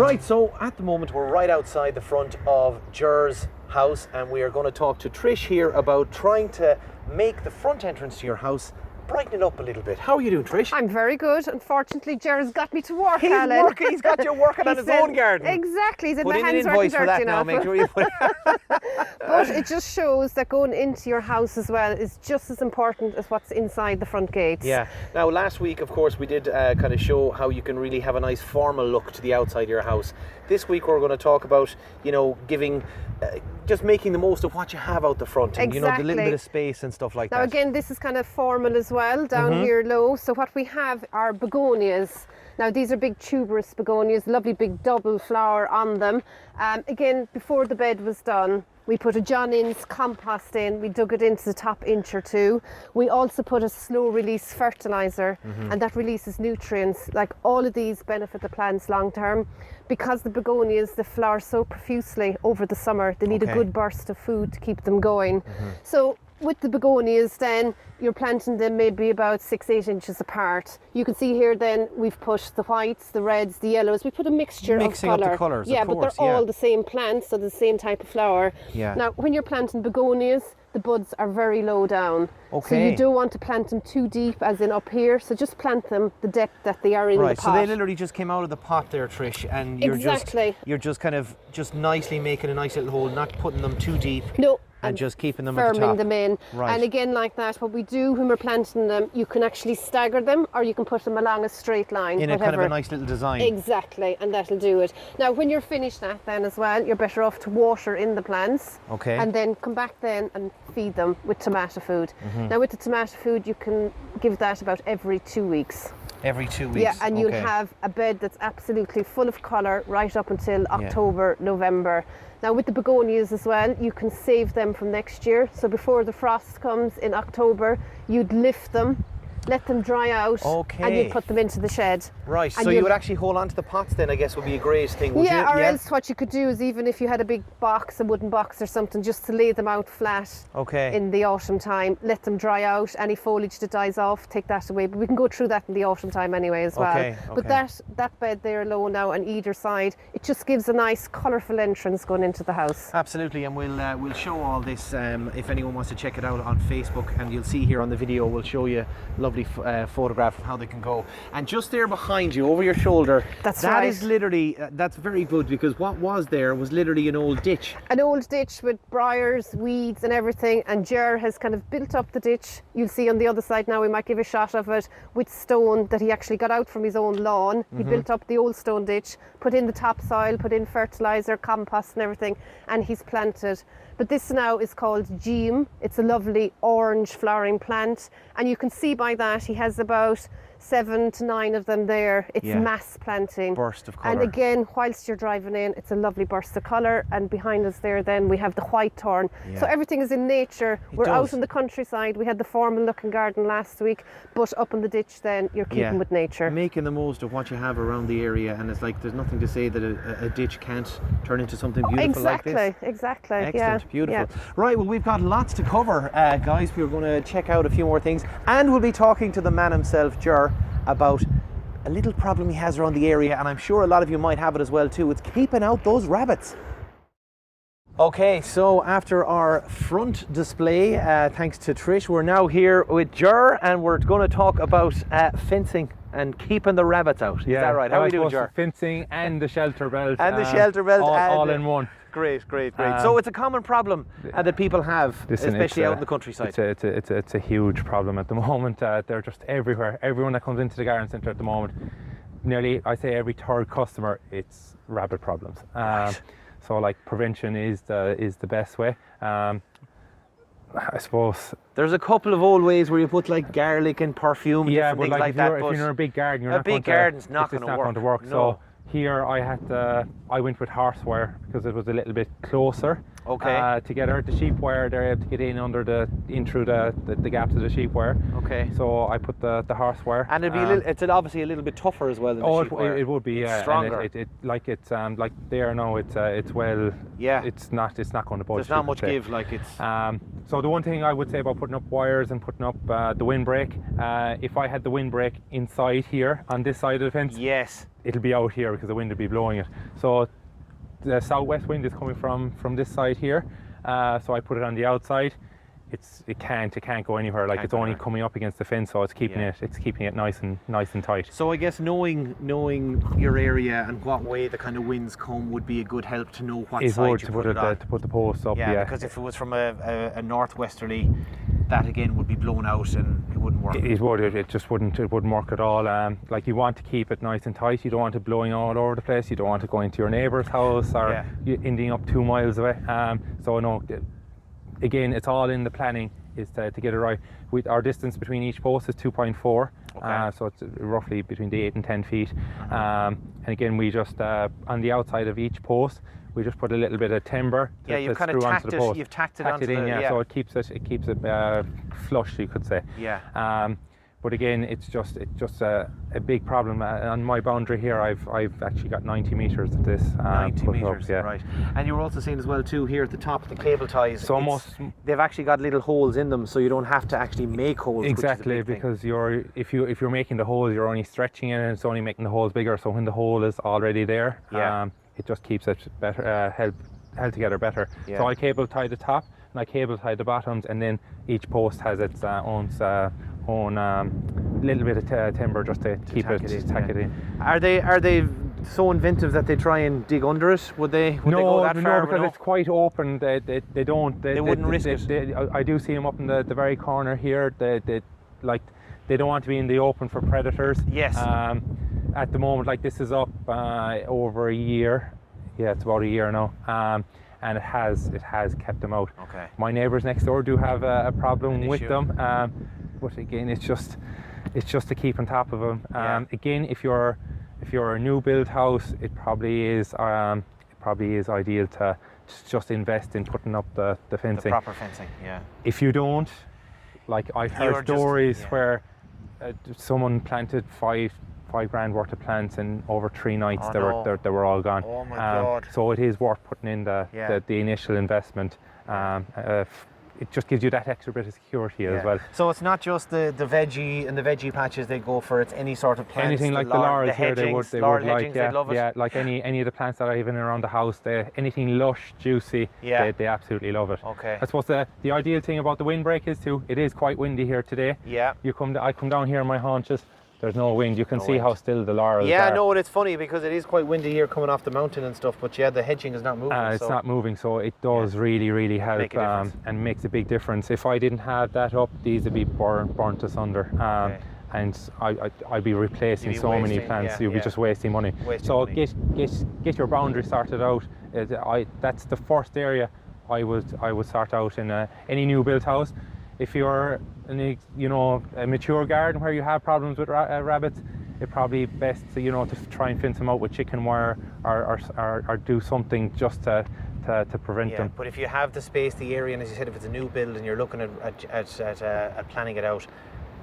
Right, so at the moment we're right outside the front of Ger's house, and we are going to talk to Trish here about trying to make the front entrance to your house brighten it up a little bit. How are you doing, Trish? I'm very good. Unfortunately, Ger's got me to work, He's Alan. working. He's got you working on his own garden. Exactly. He said Put my in an hands invoice are for that dirty now. enough. Make sure you put. But it just shows that going into your house as well is just as important as what's inside the front gates. Yeah. Now, last week, of course, we did kind of show how you can really have a nice formal look to the outside of your house. This week, we're going to talk about, giving, just making the most of what you have out the front, and Exactly. the little bit of space and stuff like Now that. again, this is kind of formal as well, down here low. So what we have are begonias. Now these are big tuberous begonias, lovely big double flower on them. Again, before the bed was done, we put a John Innes compost in, we dug it into the top inch or two. We also put a slow release fertiliser, and that releases nutrients. Like, all of these benefit the plants long term. Because the begonias, they flower so profusely over the summer, they need a good burst of food to keep them going. So with the begonias then, you're planting them maybe about 6-8 inches apart. You can see here then we've put the whites, the reds, the yellows. We put a mixture of colour. Mixing up the colours, yeah, of but course, they're all the same plants, so the same type of flower. Yeah. Now, when you're planting begonias, the buds are very low down. So Okay. you don't want to plant them too deep, as in up here. So just plant them the depth that they are in Right, the so pot. they literally just came out of the pot there, Trish, and you're Exactly. just kind of nicely making a nice little hole, not putting them too deep. No. And just keeping them at the firming top. them in. Right. And again, like that, what we do when we're planting them, you can actually stagger them, or you can put them along a straight line. In whatever. a kind of a nice little design. Exactly, and that'll do it. Now, when you're finished that then as well, you're better off to water in the plants. Okay. And then come back then and feed them with tomato food. Now, with the tomato food, you can give that about every 2 weeks. Every 2 weeks. Yeah, and you'll have a bed that's absolutely full of colour right up until October, November. Now, with the begonias as well, you can save them from next year. So before the frost comes in October, you'd lift them, let them dry out, and you'd put them into the shed. Right, and so you would actually hold on to the pots then, I guess, would be a great thing, would you? Or else what you could do is, even if you had a big box, a wooden box or something, just to lay them out flat in the autumn time, let them dry out. Any foliage that dies off, take that away. But we can go through that in the autumn time anyway as well. But that bed there low now on either side, it just gives a nice colourful entrance going into the house. Absolutely, and we'll show all this if anyone wants to check it out on Facebook, and you'll see here on the video, we'll show you a lovely photograph of how they can go. And just there behind you, over your shoulder, that is literally, that's very good, because what was there was literally an old ditch. An old ditch with briars, weeds and everything, and Ger has kind of built up the ditch. You'll see on the other side now, we might give a shot of it, with stone that he actually got out from his own lawn. He built up the old stone ditch, put in the topsoil, put in fertiliser, compost and everything, and he's planted. But this now is called Geum. It's a lovely orange flowering plant, and you can see by that he has about 7 to 9 of them there. It's mass planting. Burst of colour. And again, whilst you're driving in, it's a lovely burst of colour. And behind us there then we have the white thorn. So everything is in nature. We're out in the countryside. We had the formal looking garden last week, but up in the ditch then you're keeping with nature. Making the most of what you have around the area, and it's like there's nothing to say that a ditch can't turn into something beautiful like this. Exactly. Excellent, beautiful. Right, well, we've got lots to cover, guys. We're going to check out a few more things, and we'll be talking to the man himself, Ger, about a little problem he has around the area, and I'm sure a lot of you might have it as well too. It's keeping out those rabbits. Okay, so after our front display, thanks to Trish, we're now here with Ger, and we're going to talk about fencing and keeping the rabbits out. Is that right? How are we doing, Ger? Fencing and the shelter belt. And the shelter belt. All in one. Great. So it's a common problem that people have, especially out in the countryside. It's a huge problem at the moment. They're just everywhere. Everyone that comes into the garden centre at the moment, nearly, I say every third customer, it's rabbit problems. So like prevention is the best way. I suppose there's a couple of old ways where you put like garlic and perfume, and but things like that. if you're in a big garden, garden's not going to work. No. So here I went with horse wire because it was a little bit closer. Okay. together. The sheep wire, they're able to get in through the gaps of the sheep wire. Okay. So I put the horse wire. And it's obviously a little bit tougher as well than the sheep wire. It would be, it's yeah. stronger. And like there now, it's well. Yeah. It's not going to budge. There's not much give. Like it's. So the one thing I would say about putting up wires and putting up the windbreak, if I had the windbreak inside here on this side of the fence, yes, it'll be out here because the wind will be blowing it. So the southwest wind is coming from this side here, so I put it on the outside. It can't go anywhere. Like it's only coming up against the fence, so it's keeping it nice and tight. So I guess knowing your area and what way the kind of winds come would be a good help to know what side you put it on. To put the posts up. Yeah, because if it was from a northwesterly, that again would be blown out and it wouldn't work. It just wouldn't work at all. Like you want to keep it nice and tight. You don't want it blowing all over the place. You don't want it going to your neighbour's house or ending up 2 miles away. So no. Again, it's all in the planning is to get it right. Our distance between each post is 2.4, so it's roughly between the 8 and 10 feet. And again, we just on the outside of each post, we just put a little bit of timber to you've kind of screw onto the post. You've tacked it onto so it keeps it flush, you could say. Yeah. But again, it's just a big problem. On my boundary here, I've actually got 90 metres of this. 90 metres, up, yeah. Right. And you were also seeing as well too here at the top of the cable ties. So they've actually got little holes in them, so you don't have to actually make holes. Exactly, because if you're making the holes, you're only stretching it, and it's only making the holes bigger. So when the hole is already there, it just keeps it better, held together better. Yeah. So I cable tie the top and I cable tie the bottoms, and then each post has its own little bit of timber just to keep it in. Are they so inventive that they try and dig under it? Would they go that far? No, because it's quite open. They wouldn't risk it. I do see them up in the very corner here. They don't want to be in the open for predators. Yes. At the moment, like this is up over a year. Yeah, it's about a year now. And it has kept them out. Okay. My neighbours next door do have a problem with issue. them, but again, it's just to keep on top of them. Again, if you're a new build house, it probably is ideal to just invest in putting up the fencing. The proper fencing, yeah. If you don't, like I've heard stories where someone planted five grand worth of plants, and over 3 nights they were all gone. Oh my God. So it is worth putting in the initial investment. It just gives you that extra bit of security as well. So it's not just the veggie and the veggie patches they go for, it's any sort of plants. Anything like the laurels here, they would like, they'd love it. Yeah, like any of the plants that I have in and around the house, anything lush, juicy, they absolutely love it. Okay. I suppose the ideal thing about the windbreak is it is quite windy here today. Yeah. I come down here on my haunches. There's no wind. You can see how still the laurels are. Yeah, no, and it's funny because it is quite windy here coming off the mountain and stuff, but the hedging is not moving. It's not moving, so it does really help and makes a big difference. If I didn't have that up, these would be burnt asunder. And I'd be replacing so many plants. You'd be just wasting money. Get your boundary sorted out. That's the first area I would sort out in any new built house. If you're in a mature garden where you have problems with rabbits, it's probably best to try and fence them out with chicken wire or do something just to prevent them. But if you have the space, the area, and as you said, if it's a new build and you're looking at planning it out,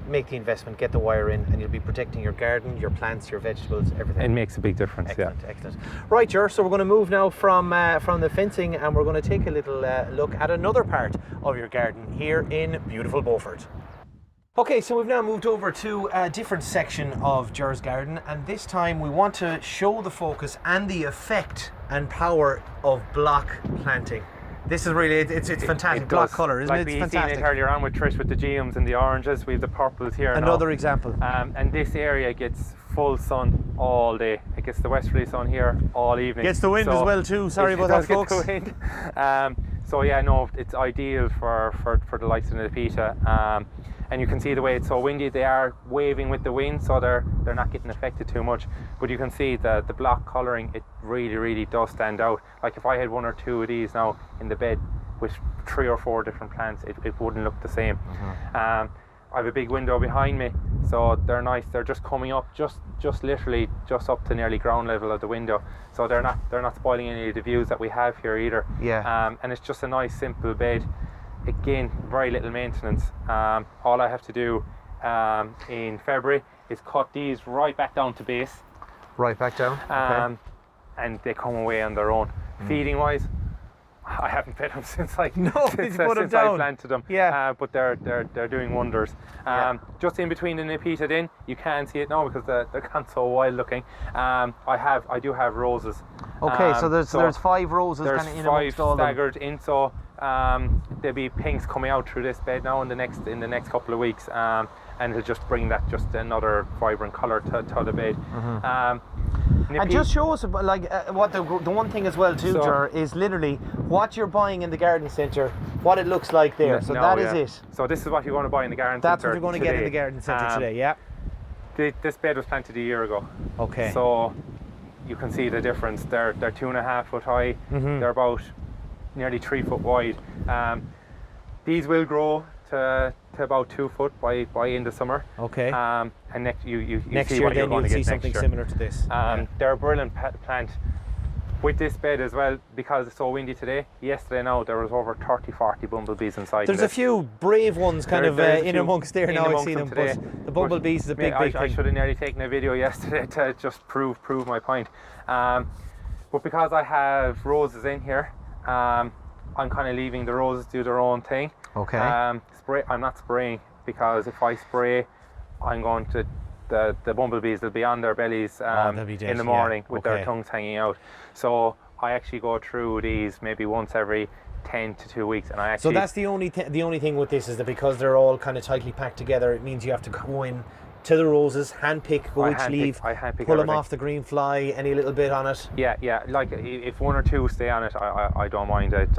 make the investment, get the wire in, and you'll be protecting your garden, your plants, your vegetables, everything. It makes a big difference. Excellent. Right, Ger, so we're going to move now from the fencing, and we're going to take a little look at another part of your garden here in beautiful Beaufort. Okay, so we've now moved over to a different section of Ger's garden, and this time we want to show the focus and the effect and power of block planting. This is really, it's fantastic. Block colour, isn't it? It's fantastic. Like we seen it earlier on with Trish with the geums and the oranges. We have the purples here. Another example. And this area gets full sun all day. It gets the westerly sun here all evening. Gets the wind as well too. Sorry about that, folks. Get the wind. So yeah, no, it's ideal for the likes of the Nepeta. And you can see the way it's so windy, they are waving with the wind, so they're not getting affected too much. But you can see the block colouring, it really does stand out. Like if I had 1 or 2 of these now in the bed with 3 or 4 different plants, it wouldn't look the same. I have a big window behind me, So they're nice. They're just coming up, just literally just up to nearly ground level of the window. So they're not spoiling any of the views that we have here either. Yeah. And it's just a nice simple bed. Again, very little maintenance. All I have to do in February is cut these right back down to base. Right back down. Okay. And they come away on their own. Feeding wise, I haven't fed them since I since I planted them. Yeah. But they're doing wonders. Just in between the nipeted in, you can't see it now because they're gone so wild looking. I do have roses. Okay, so there's 5 roses kind of in amongst all There's 5 them. staggered in, so there'll be pinks coming out through this bed now in the next couple of weeks, and it'll just bring that just another vibrant colour to the bed. And just show us like what the one thing as well too, Ger, is literally what you're buying in the garden centre, what it looks like there. So that is it. So this is what you're going to buy in the garden That's centre. what you're going to get in the garden centre today. Yeah. This bed was planted a year ago. Okay. So you can see the difference. They're 2.5 foot high. They're about nearly 3 foot wide. These will grow to about 2 foot by in the summer. Okay. And next you next see year what you're then going you'll to see get something next year. similar to this. They're a brilliant plant. With this bed as well, because it's so windy today, yesterday now there was over 30-40 bumblebees inside. There's a few brave ones kind of in amongst there now. I've seen them, today. but the bumblebees is a big I thing. should have nearly taken a video yesterday to just prove my point. But because I have roses in here, I'm kind of leaving the roses do their own thing. Okay. I'm not spraying, because if I spray, I'm going to the bumblebees will be on their bellies in the morning with their tongues hanging out. So I actually go through these maybe once every 10 to 2 weeks, and I actually. So that's the only thing with this is that because they're all kind of tightly packed together, it means you have to go in to the roses, handpick which leaf, pull everything. them off the green fly, any little bit on it. Yeah. Like if 1 or 2 stay on it, I don't mind it.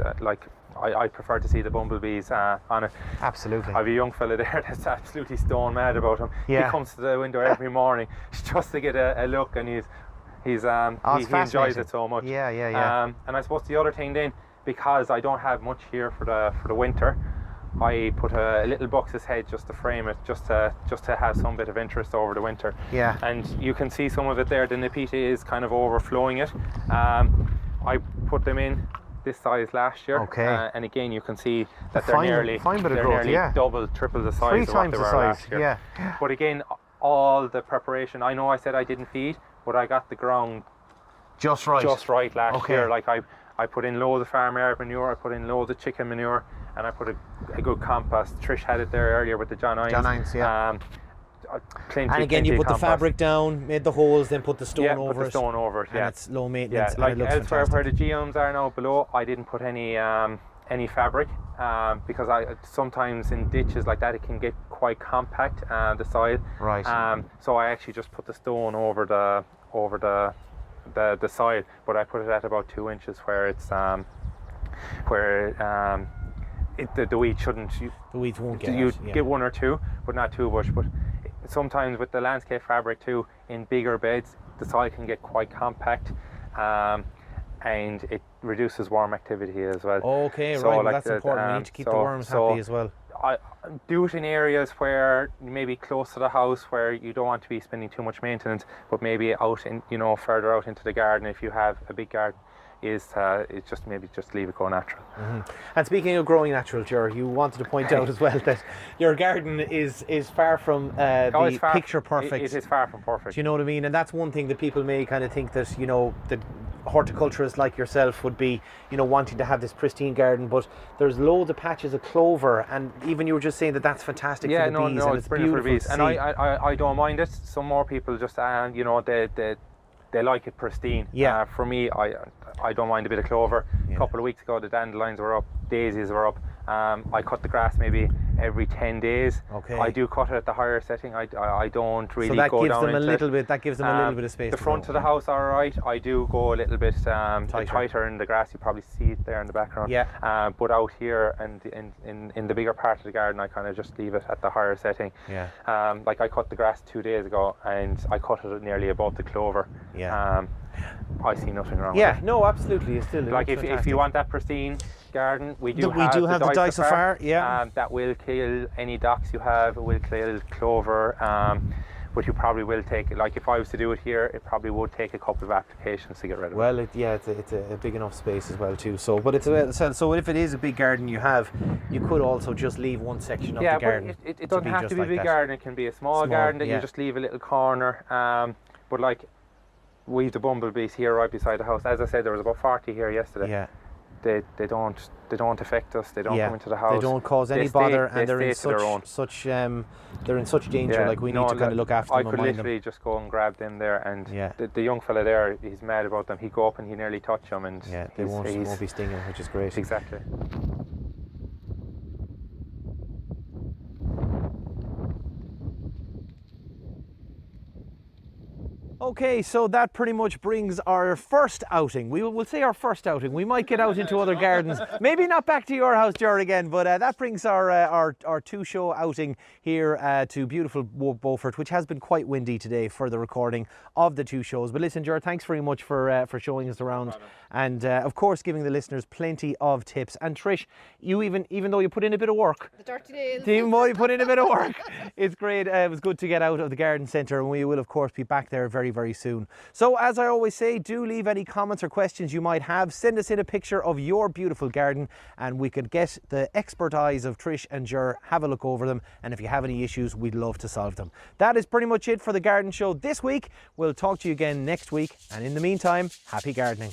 I prefer to see the bumblebees on it. Absolutely. I have a young fella there that's absolutely stone mad about him. Yeah. He comes to the window every morning just to get a look, and he enjoys it so much. Yeah. And I suppose the other thing then, because I don't have much here for the winter, I put a little buxus head just to frame it, just to have some bit of interest over the winter. Yeah. And you can see some of it there. The nipete is kind of overflowing it. I put them in this size last year. Okay. And again, you can see that they're nearly double, triple the size 3 of what times they the were size. last year. Yeah. But again, all the preparation. I know I said I didn't feed, but I got the ground Just right last year. Like I put in loads of farm yard manure, I put in loads of chicken manure, and I put a good compost. Trish had it there earlier with the John Hines. And again, you put the fabric down, made the holes, then put the stone over it. And it's low maintenance. Yeah, like and it looks elsewhere fantastic. where the geomes are now below, I didn't put any fabric because sometimes in ditches like that it can get quite compact, the soil. Right. So I actually just put the stone over the soil, but I put it at about 2 inches where it's the weed shouldn't. The weeds won't get You it, yeah. get 1 or 2, but not too much. But sometimes with the landscape fabric too, in bigger beds, the soil can get quite compact, and it reduces worm activity as well. Okay, So right. like That's important. We need to keep the worms so happy as well. I do it in areas where maybe close to the house where you don't want to be spending too much maintenance, but maybe out in further out into the garden if you have a big garden. Is just leave it go natural. And speaking of growing natural, Ger, you wanted to point out as well that your garden is far from picture perfect. It is far from perfect. Do you know what I mean? And that's one thing that people may kind of think that that horticulturists like yourself would be wanting to have this pristine garden, but there's loads of patches of clover, and even you were just saying that that's fantastic for the bees. No, and it's brilliant for the bees, and I don't mind it. Some more people just they like it pristine. Yeah. For me, I don't mind a bit of clover. A couple of weeks ago, the dandelions were up, daisies were up. I cut the grass maybe every 10 days. Okay. I do cut it at the higher setting. I don't really so that go gives down them a into little bit. That gives them a little bit of space. The front of the house, all right. I do go a little bit tighter in the grass. You probably see it there in the background. Yeah. But out here and in the bigger part of the garden, I kind of just leave it at the higher setting. Yeah. Like I cut the grass 2 days ago, and I cut it nearly above the clover. Yeah. I see nothing wrong with it. Yeah, no, absolutely. It's still Like if you want that pristine garden. We do have the Dicefar, yeah. That will kill any docks you have. It will kill clover. But you probably will take, like if I was to do it here, it probably would take a couple of applications to get rid of it. Well, it's a big enough space as well too. So, but so if it is a big garden you have, you could also just leave one section of the garden. But it doesn't have to be a big garden. It can be a small garden that you just leave a little corner. But like, we've the bumblebees here right beside the house. As I said, there was about 40 here yesterday. Yeah. They don't affect us. They don't come into the house. They don't cause any bother, and they're in such danger. Yeah, Like we need to kind of look after them. I could literally just go and grab them there, and the young fella there, he's mad about them. He'd go up and he nearly touch them, and they won't be stinging, which is great. Exactly. Okay, so that pretty much brings our first outing. We'll say our first outing. We might get out into other gardens. Maybe not back to your house, Ger, again, but that brings our two-show outing here to beautiful Beaufort, which has been quite windy today for the recording of the two shows. But listen, Ger, thanks very much for showing us around, and of course giving the listeners plenty of tips. And Trish, you even though you put in a bit of work, The dirty nails. even though you put in a bit of work, it's great. It was good to get out of the garden centre, and we will of course be back there very soon. So as I always say, do leave any comments or questions you might have. Send us in a picture of your beautiful garden, and we could get the expert eyes of Trish and Ger, have a look over them, and if you have any issues, we'd love to solve them. That is pretty much it for the garden show this week. We'll talk to you again next week, and in the meantime, happy gardening.